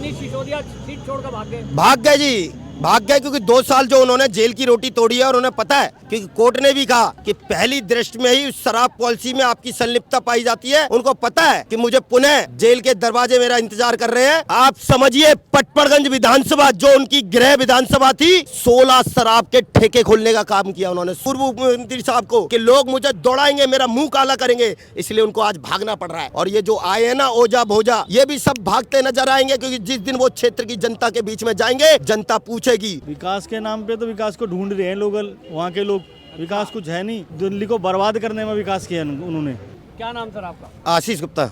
Manish Sisodia seat छोड़कर भाग गए जी, भाग गए क्योंकि 2 साल जो उन्होंने जेल की रोटी तोड़ी है और उन्हें पता है कि कोर्ट ने भी कहा कि पहली दृष्टि में ही शराब पॉलिसी में आपकी संलिप्तता पाई जाती है। उनको पता है कि मुझे पुनः जेल के दरवाजे मेरा इंतजार कर रहे हैं। आप समझिए पटपड़गंज विधानसभा जो उनकी गृह विधानसभा थी, 16 शराब के ठेके खोलने का काम किया उन्होंने पूर्व मुख्यमंत्री साहब को कि लोग मुझे दौड़ाएंगे, मेरा मुंह काला करेंगे, इसलिए उनको आज भागना पड़ रहा है। और ये जो आए हैं ना ओझा भोजा, ये भी सब भागते नजर आएंगे क्योंकि जिस दिन वो क्षेत्र की जनता के बीच में जाएंगे, जनता पूछेगी। विकास के नाम पे तो विकास को ढूंढ रहे हैं लोग, वहाँ के लोग। विकास कुछ है नहीं, दिल्ली को बर्बाद करने में विकास किया उन्होंने। क्या नाम सर आपका? आशीष गुप्ता।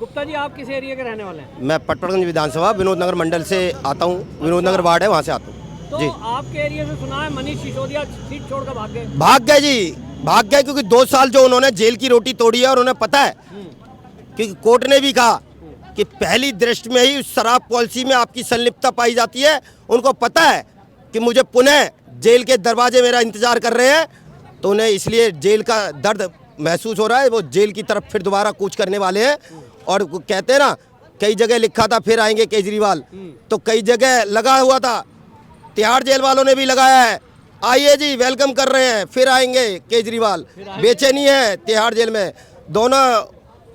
गुप्ता जी, आप किस एरिया के रहने वाले हैं? मैं पटपड़गंज विधानसभा विनोद नगर मंडल से आता हूँ, विनोद नगर वार्ड है, वहाँ से आता हूँ। तो जी, आपके एरिया से सुना है मनीष सिसोदिया सीट छोड़कर भाग गए जी, भाग गए क्योंकि 2 साल जो उन्होंने जेल की रोटी तोड़ी है और उन्हें पता है कि कोर्ट ने भी कहा कि पहली दृष्टि में ही शराब पॉलिसी में आपकी संलिप्तता पाई जाती है। उनको पता है कि मुझे पुनः जेल के दरवाजे मेरा इंतजार कर रहे हैं, तो उन्हें इसलिए जेल का दर्द महसूस हो रहा है। वो जेल की तरफ फिर दोबारा कूच करने वाले हैं। और वो कहते हैं ना, कई जगह लिखा था फिर आएंगे केजरीवाल, तो कई जगह लगा हुआ था, तिहाड़ जेल वालों ने भी लगाया है, आइए जी वेलकम कर रहे हैं, फिर आएंगे केजरीवाल। बेचैनी है तिहाड़ जेल में, दोनों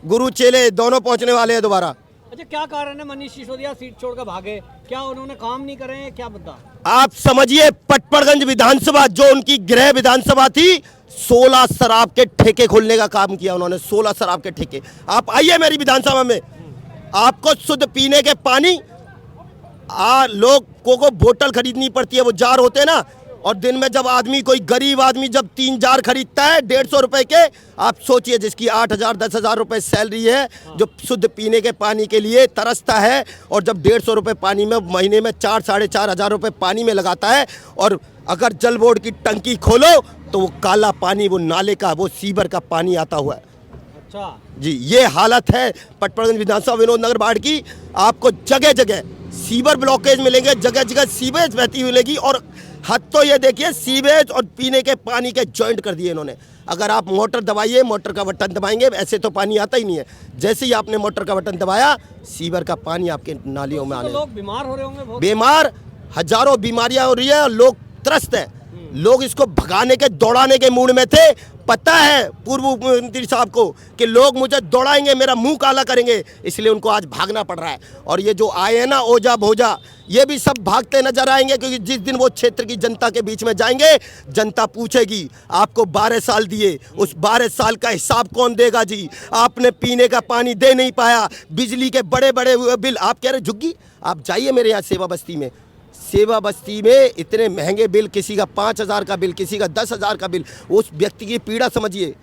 गुरु चेले दोनों पहुंचने वाले हैं दोबारा। अच्छा, क्या कारण है मनीष सिसोदिया सीट छोड़कर भागे? क्या उन्होंने काम नहीं करे हैं, क्या बता? आप समझिए पटपड़गंज विधानसभा जो उनकी गृह विधानसभा थी, 16 शराब के ठेके खोलने का काम किया उन्होंने, 16 शराब के ठेके। आप आइए मेरी विधानसभा में, आपको शुद्ध पीने के पानी, लोग को बोतल खरीदनी पड़ती है, वो जार होते हैं ना, और दिन में जब आदमी, कोई गरीब आदमी जब 3 जार खरीदता है 150 रुपए के, आप सोचिए जिसकी 8,000 10,000 रुपए सैलरी है, जो शुद्ध पीने के पानी के लिए तरसता है, और जब 150 रुपए पानी में महीने में 4 साढ़े 4 हज़ार रुपए पानी में लगाता है, और अगर जल बोर्ड की टंकी खोलो तो वो काला पानी, वो नाले का, वो सीवर का पानी आता हुआ है। अच्छा जी, ये हालत है पटपड़गंज विधानसभा विनोद नगर वार्ड की। आपको जगह जगह सीवर ब्लॉकेज मिलेंगे, जगह जगह सीवेज बहती मिलेगी, और हद तो ये देखिए सीवेज और पीने के पानी के जॉइंट कर दिए इन्होंने। अगर आप मोटर दबाइए, मोटर का बटन दबाएंगे, ऐसे तो पानी आता ही नहीं है। जैसे ही आपने मोटर का बटन दबाया, सीवर का पानी आपके नालियों में आने। तो लोग बीमार हो रहे होंगे बहुत। बीमार, हजारों बीमारियां हो रही है, और लोग त्रस्त हैं। लोग इसको भगाने के, दौड़ाने के मूड में थे। पता है पूर्व मुख्यमंत्री साहब को कि लोग मुझे दौड़ाएंगे, मेरा मुंह काला करेंगे, इसलिए उनको आज भागना पड़ रहा है। और ये जो आए हैं ना ओझा भोजा, ये भी सब भागते नजर आएंगे क्योंकि जिस दिन वो क्षेत्र की जनता के बीच में जाएंगे, जनता पूछेगी आपको 12 साल दिए, उस 12 साल का हिसाब कौन देगा जी? आपने पीने का पानी दे नहीं पाया, बिजली के बड़े बड़े बिल। आप कह रहे झुग्गी, आप जाइए मेरे यहाँ सेवा बस्ती में, सेवा बस्ती में इतने महंगे बिल, किसी का 5,000 का बिल, किसी का 10,000 का बिल। उस व्यक्ति की पीड़ा समझिए,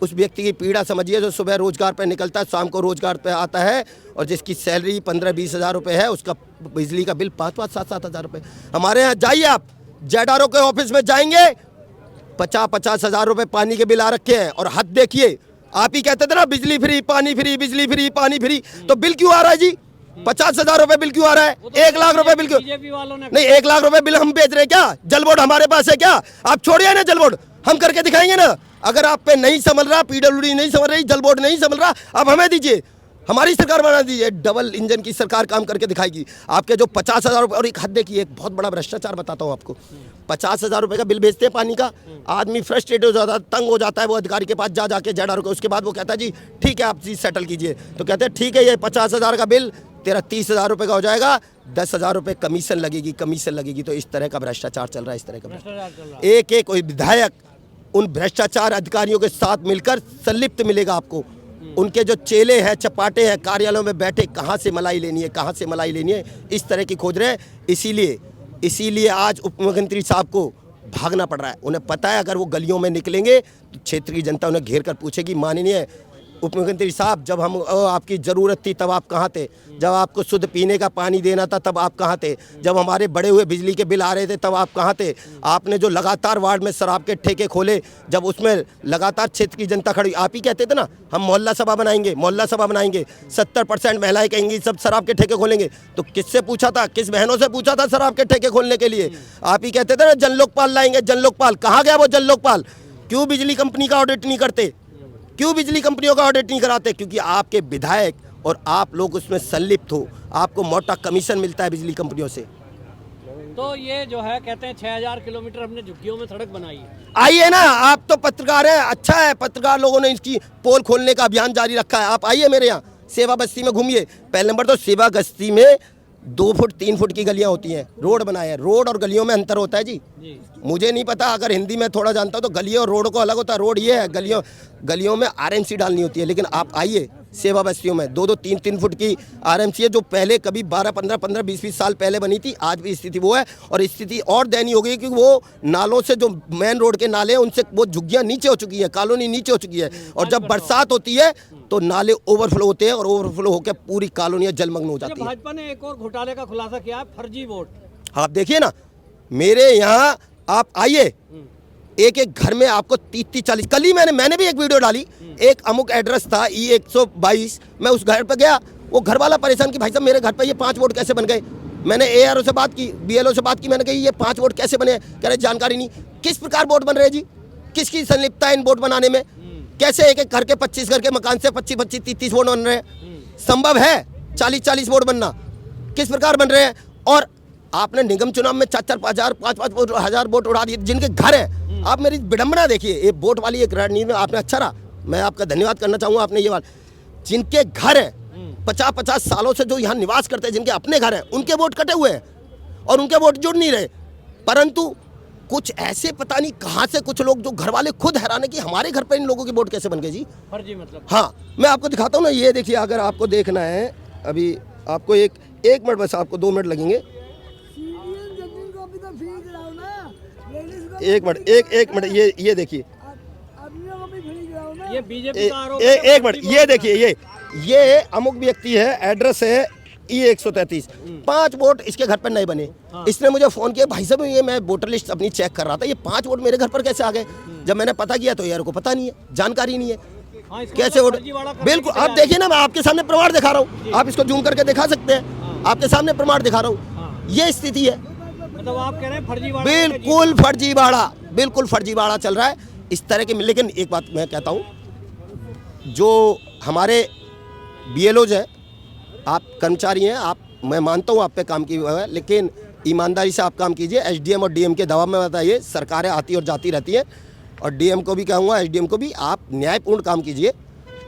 उस व्यक्ति की पीड़ा समझिए जो सुबह रोजगार पर निकलता है, शाम को रोजगार पर आता है, और जिसकी सैलरी 15-20 हज़ार रुपये है, उसका बिजली का बिल 5-5 7-7 हज़ार रुपये। हमारे यहाँ जाइए आप, जेडारो के ऑफिस में जाएंगे, 50-50 हज़ार रुपये पानी के बिल आ रखे हैं। और हद देखिए, आप ही कहते थे ना बिजली फ्री पानी फ्री, बिजली फ्री पानी फ्री, तो बिल क्यों आ रहा है जी? 50,000 रुपए बिल क्यों आ रहा है? 1 लाख रुपए बिल क्यों? बीजेपी वालों ने नहीं, 1 लाख रुपए बिल हम बेच रहे क्या? जल बोर्ड हमारे पास है क्या? आप छोड़िए ना, जल बोर्ड हम करके दिखाएंगे ना। अगर आप पे नहीं संभल रहा, पीडब्ल्यूडी नहीं संभल रही, जल बोर्ड नहीं संभल रहा, आप हमें दीजिए, हमारी सरकार बना दीजिए, डबल इंजन की सरकार काम करके दिखाएगी। आपके जो 50,000 रुपये, और एक हद देखिए, एक बहुत बड़ा भ्रष्टाचार बताता हूँ आपको। 50,000 रुपये का बिल भेजते हैं पानी का, आदमी फ्रस्ट्रेट हो जाता है, तंग हो जाता है, वो अधिकारी के पास जाके जेडारो के, उसके बाद वो कहता है जी ठीक है आप चीज़ सेटल कीजिए, तो कहते हैं ठीक है ये 50,000 का बिल तेरा 30,000 रुपये का हो जाएगा, 10,000 रुपये कमीशन लगेगी, कमीशन लगेगी। तो इस तरह का भ्रष्टाचार चल रहा है, इस तरह का भ्रष्टाचार चल रहा है। एक एक कोई विधायक उन भ्रष्टाचार अधिकारियों के साथ मिलकर संलिप्त मिलेगा आपको। उनके जो चेले हैं, चपाटे हैं, कार्यालयों में बैठे, कहाँ से मलाई लेनी है, कहाँ से मलाई लेनी है, इस तरह की खोज रहे हैं। इसीलिए आज उप मुख्यमंत्री साहब को भागना पड़ रहा है। उन्हें पता है अगर वो गलियों में निकलेंगे तो क्षेत्र की जनता उन्हें घेर कर पूछेगी, माननीय उप मुख्यमंत्री साहब, जब हम आपकी ज़रूरत थी तब आप कहाँ थे? जब आपको शुद्ध पीने का पानी देना था तब आप कहाँ थे? जब हमारे बड़े हुए बिजली के बिल आ रहे थे तब आप कहाँ थे? आपने जो लगातार वार्ड में शराब के ठेके खोले, जब उसमें लगातार क्षेत्र की जनता खड़ी, आप ही कहते थे ना हम मोहल्ला सभा बनाएंगे, मोहल्ला सभा बनाएंगे, 70% महिलाएं कहेंगी सब शराब के ठेके खोलेंगे। तो किससे पूछा था, किस बहनों से पूछा था शराब के ठेके खोलने के लिए? आप ही कहते थे ना जन लोकपाल लाएंगे, जन लोकपाल। कहाँ गया वो जन लोकपाल? क्यों बिजली कंपनी का ऑडिट नहीं करते? क्यों बिजली कंपनियों का ऑडिट नहीं कराते? क्योंकि आपके विधायक और आप लोग उसमें संलिप्त हो, आपको मोटा कमीशन मिलता है बिजली कंपनियों से। तो ये जो है कहते हैं 6000 किलोमीटर हमने झुग्गियों में सड़क बनाई है। आइए ना, आप तो पत्रकार हैं, अच्छा है पत्रकार लोगों ने इसकी पोल खोलने का अभियान जारी रखा है। आप आइए मेरे यहाँ सेवा बस्ती में घूमिए। पहले नंबर तो सेवा बस्ती में 2 फुट 3 फुट की गलियां होती हैं, रोड बनाए हैं। रोड और गलियों में अंतर होता है जी। मुझे नहीं पता, अगर हिंदी में थोड़ा जानता हूँ तो गलियों और रोड को अलग होता है। रोड ये है, गलियों में आरएमसी डालनी होती है। लेकिन आप आइए सेवा बस्तियों में 2-2 3-3 फुट की आरएमसी है, जो पहले कभी 12-15 20-20 साल पहले बनी थी। आज भी स्थिति वो है, और स्थिति और दयनीय हो गई क्योंकि वो नालों से, जो मेन रोड के नाले हैं उनसे वो झुग्गियां नीचे हो चुकी हैं, कॉलोनी नीचे हो चुकी है। और जब बरसात होती है तो नाले ओवरफ्लो होते हैं और ओवरफ्लो होकर पूरी कॉलोनियां जलमग्न हो जाती हैं। भाजपा ने एक और घोटाले का खुलासा किया है, फर्जी वोट। आप देखिए ना, मेरे यहाँ आप आइए, एक एक घर में आपको 30-40, कल ही मैंने भी एक वीडियो डाली। एक अमुक एड्रेस था E122, मैं उस घर पर गया, वो घर वाला परेशान कि भाई साहब मेरे घर पे ये 5 वोट कैसे बन गए। मैंने ARO से बात की, BLO से बात की, मैंने कही ये 5 वोट कैसे बने। कह रहे जानकारी नहीं। किस प्रकार वोट बन रहे हैं जी, किसकी संलिप्तता है इन वोट बनाने में, कैसे एक एक घर के 25 घर के मकान से 25-25 30-30 वोट बन रहे हैं। संभव है 40-40 वोट बनना, किस प्रकार बन रहे हैं। और आपने निगम चुनाव में 4-4 हजार 5-5 हजार वोट उड़ा दिए जिनके घर हैं। आप मेरी विडंबना देखिए, ये वोट वाली एक रणनीति में आपने अच्छा रहा, मैं आपका धन्यवाद करना चाहूँगा। आपने ये बात, जिनके घर हैं 50-50 सालों से जो यहाँ निवास करते हैं, जिनके अपने घर हैं, उनके वोट कटे हुए हैं और उनके वोट जुड़ नहीं रहे। परंतु कुछ ऐसे पता नहीं कहाँ से कुछ लोग, जो घर वाले खुद हैरान है कि हमारे घर पर इन लोगों के वोट कैसे बन गए जी। फर्जी मतलब। हाँ, मैं आपको दिखाता हूँ ना, ये देखिए, अगर आपको देखना है, अभी आपको एक मिनट, बस आपको 2 मिनट लगेंगे। एक मिनट, ये देखिए, ये बीजेपी का आरोप। एक मिनट, ये देखिए, ये अमुक व्यक्ति है, एड्रेस है E133, 5 वोट इसके घर पर नहीं बने। इसने मुझे फोन किया, भाई साहब ये मैं वोटर लिस्ट अपनी चेक कर रहा था, ये 5 वोट मेरे घर पर कैसे आ गए। जब मैंने पता किया तो यार को पता नहीं है, जानकारी नहीं है। कैसे वोट, बिल्कुल आप देखिए ना, मैं आपके सामने प्रमाण दिखा रहा हूँ, आप इसको जूम करके दिखा सकते हैं, आपके सामने प्रमाण दिखा रहा हूँ। ये स्थिति है, मतलब आप कह रहे हैं फर्जीवाड़ा, बिल्कुल फर्जीवाड़ा चल रहा है इस तरह के। लेकिन एक बात मैं कहता हूँ, जो हमारे BLOज हैं, आप कर्मचारी हैं, आप, मैं मानता हूँ आप पे काम की है, लेकिन ईमानदारी से आप काम कीजिए। SDM और DM के दबाव में बताइए, सरकारें आती और जाती रहती हैं, और DM को भी कहूँगा, SDM को भी, आप न्यायपूर्ण काम कीजिए,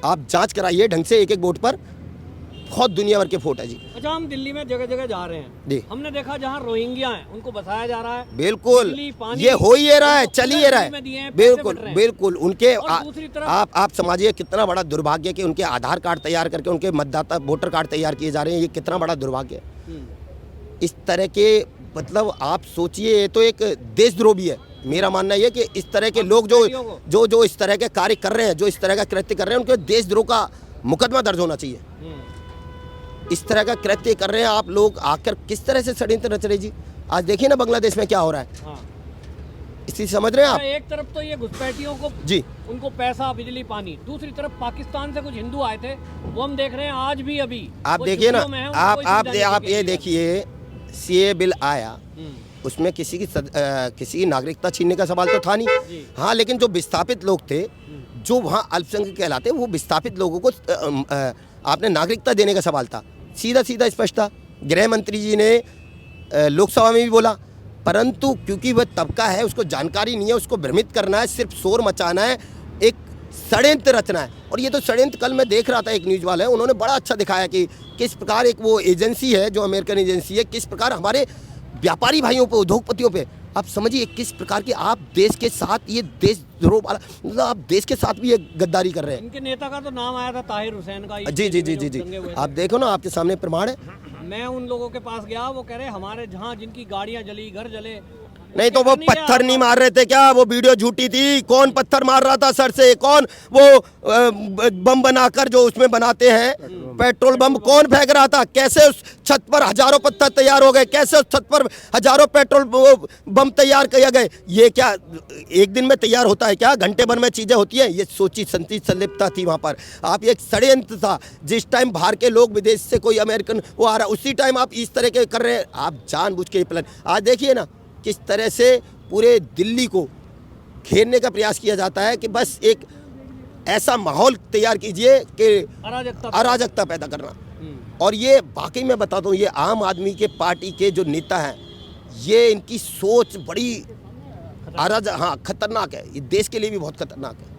आप जांच कराइए ढंग से। एक वोट पर बहुत दुनिया भर के वोट है जी। अच्छा, हम दिल्ली में जगह जगह जा रहे हैं जी, हमने देखा जहाँ रोहिंग्या हैं उनको बसाया जा रहा है। बिल्कुल, ये हो ही रहा है, चल ही रहा है, बिल्कुल उनके। आप समझिए कितना बड़ा दुर्भाग्य है कि उनके आधार कार्ड तैयार करके उनके मतदाता वोटर कार्ड तैयार किए जा रहे हैं। ये कितना बड़ा दुर्भाग्य है इस तरह के, मतलब आप सोचिए, ये तो एक देशद्रोह भी है। मेरा मानना ये कि इस तरह के लोग जो इस तरह के कार्य कर रहे हैं, जो इस तरह का कृत्य कर रहे हैं, उनके देशद्रोह का मुकदमा दर्ज होना चाहिए। इस तरह का कृत्य कर रहे हैं आप लोग, आकर किस तरह से षड्यंत्र रच रहे जी। आज देखिए ना बांग्लादेश में क्या हो रहा है। इसी समझ रहे हैं आप। एक तरफ तो ये घुसपैठियों को जी, उनको पैसा बिजली पानी, दूसरी तरफ पाकिस्तान से कुछ हिंदू आए थे, वो हम देख रहे हैं आज भी। अभी आप देखिए ना, आप ये देखिए, CA बिल आया, उसमें किसी की नागरिकता छीनने का सवाल तो था नहीं। हाँ, लेकिन जो विस्थापित लोग थे, जो वहाँ अल्पसंख्यक कहलाते, वो विस्थापित लोगों को आपने नागरिकता देने का सवाल था। सीधा स्पष्ट था। गृह मंत्री जी ने लोकसभा में भी बोला, परंतु क्योंकि वह तबका है, उसको जानकारी नहीं है, उसको भ्रमित करना है, सिर्फ शोर मचाना है, एक षड्यंत्र रचना है। और ये तो षड्यंत्र, कल मैं देख रहा था, एक न्यूज़ वाला है, उन्होंने बड़ा अच्छा दिखाया कि किस प्रकार एक वो एजेंसी है, जो अमेरिकन एजेंसी है, किस प्रकार हमारे व्यापारी भाइयों पे, उद्योगपतियों पे, आप समझिए किस प्रकार की आप देश के साथ, ये देशद्रोह वाला, मतलब आप देश के साथ भी ये गद्दारी कर रहे हैं। इनके नेता का तो नाम आया था ताहिर हुसैन का। जी, आप देखो ना, आपके सामने प्रमाण है। मैं उन लोगों के पास गया, वो कह रहे हमारे जहाँ जिनकी गाड़ियाँ जली, घर जले, नहीं तो वो पत्थर नहीं मार रहे थे क्या? वो वीडियो झूठी थी। कौन पत्थर मार रहा था सर से? कौन वो बम बनाकर जो उसमें बनाते हैं पेट्रोल बम, कौन फेंक रहा था? कैसे उस छत पर हजारों पत्थर तैयार हो गए? कैसे उस छत पर हजारों पेट्रोल बम तैयार किए गए? ये क्या एक दिन में तैयार होता है क्या? घंटे भर में चीजें होती हैं? ये सोची संती संलिप्तता थी वहां पर। आप एक षड्यंत्र था। जिस टाइम बाहर के लोग, विदेश से कोई अमेरिकन वो आ रहा है, उसी टाइम आप इस तरह के कर रहे हैं। आप जानबूझ के प्लान, आज देखिए ना किस तरह से पूरे दिल्ली को घेरने का प्रयास किया जाता है कि बस एक ऐसा माहौल तैयार कीजिए कि अराजकता अराजकता पैदा करना। और ये वाकई मैं बताता हूँ, ये आम आदमी के पार्टी के जो नेता हैं, ये इनकी सोच बड़ी खतरनाक है। ये देश के लिए भी बहुत खतरनाक है।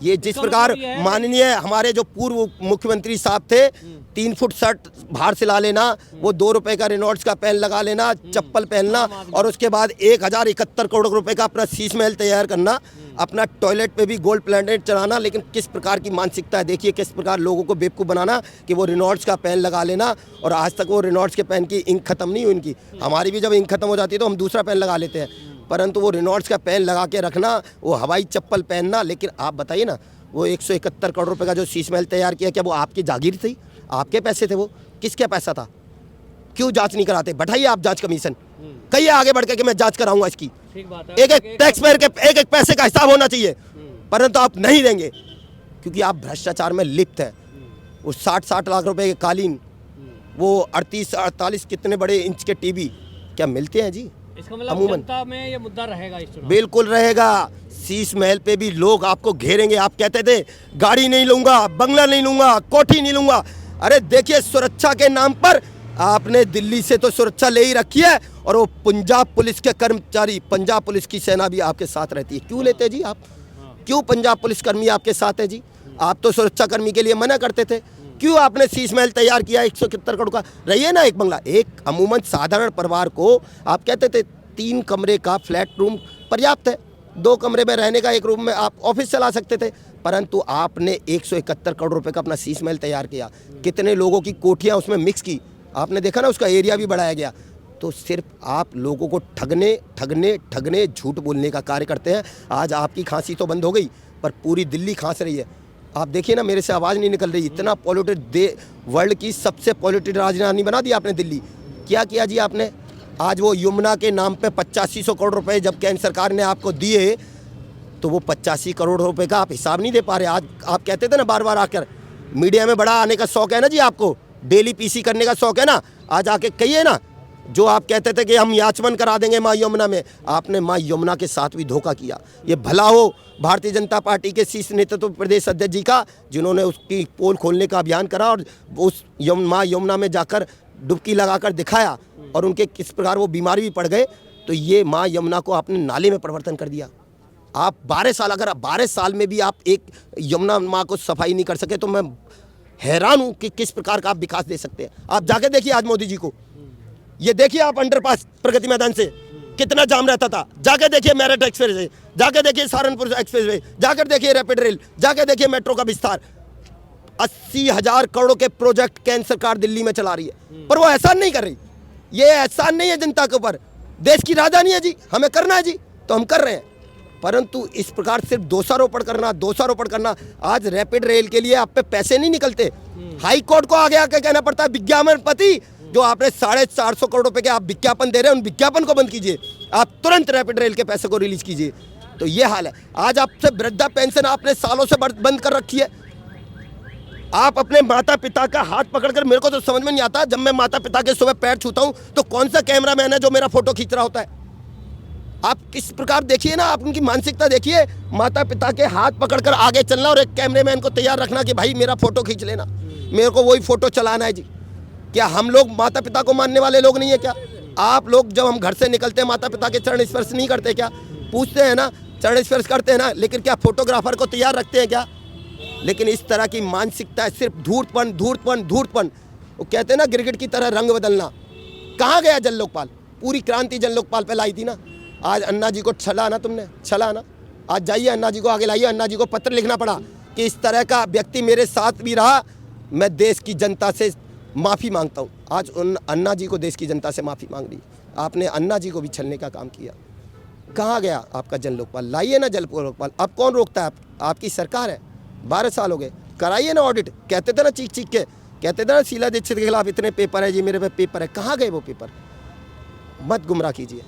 ये जिस प्रकार माननीय हमारे जो पूर्व मुख्यमंत्री साहब थे, 3 फुट शर्ट बाहर से ला लेना, वो 2 रुपए का रेनॉल्ड्स का पेन लगा लेना, चप्पल पहनना, और उसके बाद 1071 करोड़ रुपए का अपना शीश महल तैयार करना, अपना टॉयलेट पे भी गोल्ड प्लेटेड चढ़ाना। लेकिन किस प्रकार की मानसिकता है देखिए, किस प्रकार लोगों को बेवकूफ़ बनाना कि वो रेनॉल्ड्स का पेन लगा लेना। और आज तक वो रेनॉल्ड्स के पेन की इंक खत्म नहीं हुई इनकी। हमारी भी जब इंक खत्म हो जाती है तो हम दूसरा पेन लगा लेते हैं, परंतु वो रेनॉल्ड्स का पेन लगा के रखना, वो हवाई चप्पल पहनना। लेकिन आप बताइए ना, वो 171 करोड़ रुपए का जो शीश महल तैयार किया, क्या वो आपकी जागीर थी? आपके पैसे थे? वो किसके पैसा था? क्यों जांच नहीं कराते? बैठाइए आप जांच कमीशन, कहिए आगे बढ़ के कि मैं जांच कराऊंगा इसकी। ठीक बात है। एक एक टैक्स पेयर के एक एक पैसे का हिसाब होना चाहिए, परंतु आप नहीं देंगे क्योंकि आप भ्रष्टाचार में लिप्त हैं। वो 60-60 लाख रुपए के कालीन, वो 38-48 कितने बड़े इंच के टीवी क्या मिलते हैं जी? इसका मतलब जनता में ये मुद्दा रहेगा इस चुनाव? बिल्कुल रहेगा। शीश महल पे भी लोग आपको घेरेंगे। आप कहते थे गाड़ी नहीं लूंगा, बंगला नहीं लूंगा, कोठी नहीं लूंगा। अरे देखिए, सुरक्षा के नाम पर आपने दिल्ली से तो सुरक्षा ले ही रखी है, और वो पंजाब पुलिस के कर्मचारी, पंजाब पुलिस की सेना भी आपके साथ रहती है। क्यों लेते जी आप? क्यों पंजाब पुलिस कर्मी आपके साथ है जी? आप तो सुरक्षा कर्मी के लिए मना करते थे। क्यों आपने शीश महल तैयार किया 171 करोड़ का? रहिए ना एक बंगला। एक अमूमन साधारण परिवार को आप कहते थे 3 कमरे का फ्लैट रूम पर्याप्त है, 2 कमरे में रहने का, 1 रूम में आप ऑफिस चला सकते थे, परंतु आपने 171 करोड़ रुपए का अपना शीश महल तैयार किया। कितने लोगों की कोठियां उसमें मिक्स की, आपने देखा ना, उसका एरिया भी बढ़ाया गया। तो सिर्फ आप लोगों को ठगने झूठ बोलने का कार्य करते हैं। आज आपकी खांसी तो बंद हो गई, पर पूरी दिल्ली खांस रही है। आप देखिए ना, मेरे से आवाज़ नहीं निकल रही। इतना पॉल्यूटेड वर्ल्ड की सबसे पॉल्यूटेड राजधानी बना दी आपने दिल्ली। क्या किया जी आपने? आज वो यमुना के नाम पे 8500 करोड़ रुपए जब केंद्र सरकार ने आपको दिए, तो वो 85 करोड़ रुपए का आप हिसाब नहीं दे पा रहे। आज आप कहते थे ना बार बार आकर, मीडिया में बड़ा आने का शौक है ना जी आपको, डेली पीसी करने का शौक है ना, आज आके कहिए ना। जो आप कहते थे कि हम याचमन करा देंगे माँ यमुना में, आपने माँ यमुना के साथ भी धोखा किया। ये भला हो भारतीय जनता पार्टी के शीर्ष नेतृत्व प्रदेश अध्यक्ष जी का, जिन्होंने उसकी पोल खोलने का अभियान करा और उस माँ यमुना में जाकर डुबकी लगाकर दिखाया, और उनके किस प्रकार वो बीमार भी पड़ गए। तो ये माँ यमुना को आपने नाले में परिवर्तन कर दिया। आप 12 साल, अगर 12 साल में भी आप एक यमुना माँ को सफाई नहीं कर सके, तो मैं हैरान हूँ कि किस प्रकार का आप विकास दे सकते हैं। आप जाके देखिए आज मोदी जी को, ये देखिए आप अंडरपास प्रगति मैदान से कितना जाम रहता था, जाके देखिए मेरठ एक्सप्रेस वे, जाके देखिए सहारनपुर एक्सप्रेस वे, जाकर देखिए रैपिड रेल, जाके देखिए मेट्रो का विस्तार। 80,000 करोड़ के प्रोजेक्ट केंद्र सरकार दिल्ली में चला रही है, पर वो एहसान नहीं कर रही। ये एहसान नहीं है जनता के ऊपर, देश की राजधानी है जी, हमें करना है जी, तो हम कर रहे हैं। परंतु इस प्रकार सिर्फ दोषारोपण करना। आज रैपिड रेल के लिए आप पे पैसे नहीं निकलते, हाई कोर्ट को आगे आके कहना पड़ता है विज्ञापन पति, जो आपने 450 करोड़ रुपए के आप विज्ञापन दे रहे हैं, उन विज्ञापन को बंद कीजिए। आप तुरंत रैपिड रेल के पैसे को रिलीज कीजिए। तो ये हाल है। आज आपसे वृद्धा पेंशन आपने सालों से बंद कर रखी है। आप अपने माता पिता का हाथ पकड़कर, मेरे को तो समझ में नहीं आता, जब मैं माता पिता के सुबह पैर छूता हूं तो कौन सा कैमरामैन है जो मेरा फोटो खींच रहा होता है। आप किस प्रकार देखिए ना, आप उनकी मानसिकता देखिए, माता पिता के हाथ पकड़कर आगे चलना और एक कैमरामैन को तैयार रखना कि भाई मेरा फोटो खींच लेना, मेरे को वही फोटो चलाना है जी। क्या हम लोग माता पिता को मानने वाले लोग नहीं है क्या? आप लोग जब हम घर से निकलते हैं माता पिता के चरण स्पर्श नहीं करते क्या? पूछते हैं ना, चरण स्पर्श करते हैं ना, लेकिन क्या फोटोग्राफर को तैयार रखते हैं क्या? लेकिन इस तरह की मानसिकता है, सिर्फ धूर्तपन। वो कहते हैं ना गिरगिट की तरह रंग बदलना। कहाँ गया जन लोकपाल? पूरी क्रांति जन लोकपाल पे लाई थी ना। आज अन्ना जी को छला ना तुमने, छला ना। आज जाइए अन्ना जी को आगे लाइए। अन्ना जी को पत्र लिखना पड़ा कि इस तरह का व्यक्ति मेरे साथ भी रहा, मैं देश की जनता से माफ़ी मांगता हूँ। आज उन अन्ना जी को देश की जनता से माफ़ी मांग ली। आपने अन्ना जी को भी छलने का काम किया। कहाँ गया आपका जन लोकपाल? लाइए ना जन लोकपाल। अब कौन रोकता है? आपकी सरकार है, 12 साल हो गए, कराइए ना ऑडिट। कहते थे ना चीख के, कहते थे ना शीला दीक्षित के खिलाफ इतने पेपर है जी, मेरे पे पेपर है। कहाँ गए वो पेपर? मत गुमराह कीजिए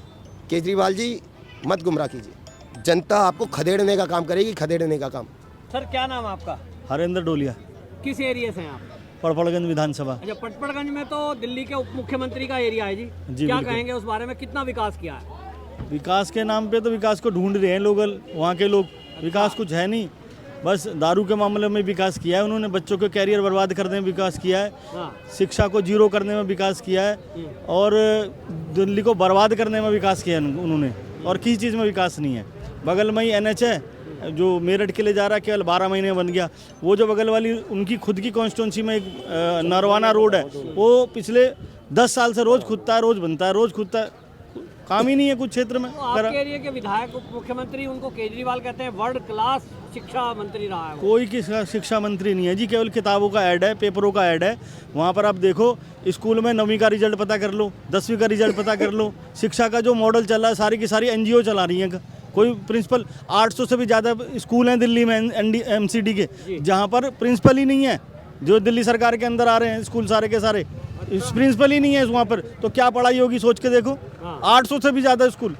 केजरीवाल जी, मत गुमराह कीजिए। जनता आपको खदेड़ने का काम करेगी, खदेड़ने का काम। सर क्या नाम है आपका? हरेंद्र डोलिया, किस एरिया से हैं आप? पड़पड़गंज विधानसभा। अच्छा, पटपड़गंज में तो दिल्ली के उप मुख्यमंत्री का एरिया है जी, क्या बिल्कुल। कहेंगे उस बारे में? कितना विकास किया है? विकास के नाम पे तो विकास को ढूंढ रहे हैं लोग, वहाँ के लोग। विकास कुछ है नहीं, बस दारू के मामले में विकास किया है उन्होंने, बच्चों के कैरियर बर्बाद करने में विकास किया है, हाँ। शिक्षा को जीरो करने में विकास किया है, और दिल्ली को बर्बाद करने में विकास किया है उन्होंने, और किसी चीज़ में विकास नहीं है। बगल में ही NH है जो मेरठ के लिए जा रहा है, केवल 12 महीने बन गया। वो जो बगल वाली उनकी खुद की कॉन्स्टिट्यूंसी में एक नरवाना रोड है, वो पिछले 10 साल से रोज़ खुदता है, रोज़ बनता है, रोज़ खुदता है, काम ही नहीं है कुछ क्षेत्र में। तो आपके एरिया के विधायक उप मुख्यमंत्री, उनको केजरीवाल कहते हैं वर्ल्ड क्लास शिक्षा मंत्री रहा है वो। कोई की शिक्षा मंत्री नहीं है जी, केवल किताबों का ऐड है, पेपरों का ऐड है। वहाँ पर आप देखो, स्कूल में 9वीं का रिजल्ट पता कर लो, 10वीं का रिजल्ट पता कर लो। शिक्षा का जो मॉडल चल रहा है, सारी की सारी NGO चला रही हैं। कोई प्रिंसिपल, 800 से भी ज़्यादा स्कूल हैं दिल्ली में MCD के, जहाँ पर प्रिंसिपल ही नहीं है। जो दिल्ली सरकार के अंदर आ रहे हैं स्कूल सारे के सारे, प्रिंसिपल ही नहीं है वहाँ पर, तो क्या पढ़ाई होगी सोच के देखो। 800 से भी ज़्यादा स्कूल।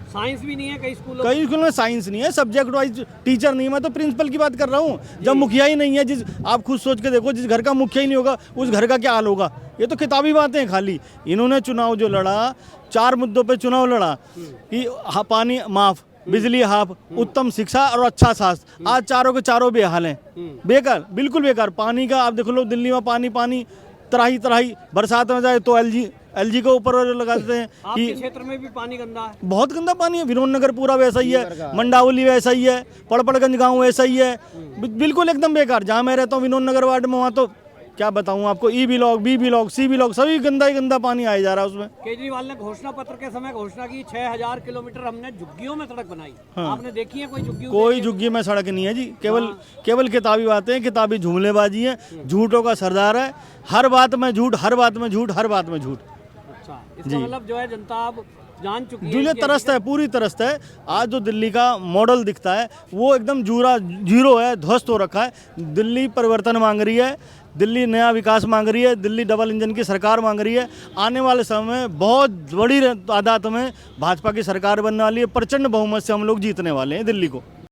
साइंस भी नहीं है कई स्कूलों कई स्कूलों में साइंस नहीं है, सब्जेक्ट वाइज टीचर नहीं है। मैं तो प्रिंसिपल की बात कर रहा हूँ। जब मुखिया ही नहीं है, जिस आप खुद सोच के देखो, जिस घर का मुखिया ही नहीं होगा उस घर का क्या हाल होगा। ये तो किताबी बातें हैं खाली। इन्होंने चुनाव जो लड़ा, 4 मुद्दों पे चुनाव लड़ा कि पानी माफ, बिजली हाफ, उत्तम शिक्षा और अच्छा स्वास्थ्य। आज चारों के चारों बेहाल हैं, बेकार, बिल्कुल बेकार। पानी का आप देख लो, दिल्ली में पानी तराही तराही, बरसात में जाए तो LG के ऊपर लगा देते हैं आपके कि क्षेत्र में भी पानी गंदा है। बहुत गंदा पानी है। विनोद नगर पूरा वैसा ही है, मंडावली वैसा ही है, पड़पड़गंज गांव वैसा ही है, बिल्कुल एकदम बेकार। जहाँ मैं रहता हूँ विनोद नगर वार्ड में, वहाँ तो क्या बताऊँ आपको, E block, B block, C block, सभी गंदा ही गंदा पानी आया जा रहा है उसमें। केजरीवाल ने घोषणा पत्र के समय घोषणा की 6000 किलोमीटर हमने झुग्गियों में सड़क बनाई। आपने देखी है कोई झुग्गी? कोई झुग्गी में सड़क नहीं है जी, केवल किताबी बातें हैं, किताबी जुमलेबाजी है, झूठों का सरदार है। हर बात में झूठ, हर बात में झूठ, हर बात में झूठ। अच्छा, इसका मतलब जो है जनता अब जान चुकी है। दिल्ली तरस्त है, पूरी तरस्त है। आज जो दिल्ली का मॉडल दिखता है वो एकदम जीरो है, ध्वस्त हो रखा है। दिल्ली परिवर्तन मांग रही है, दिल्ली नया विकास मांग रही है, दिल्ली डबल इंजन की सरकार मांग रही है। आने वाले समय में बहुत बड़ी तादाद में भाजपा की सरकार बनने वाली है। प्रचंड बहुमत से हम लोग जीतने वाले हैं दिल्ली को।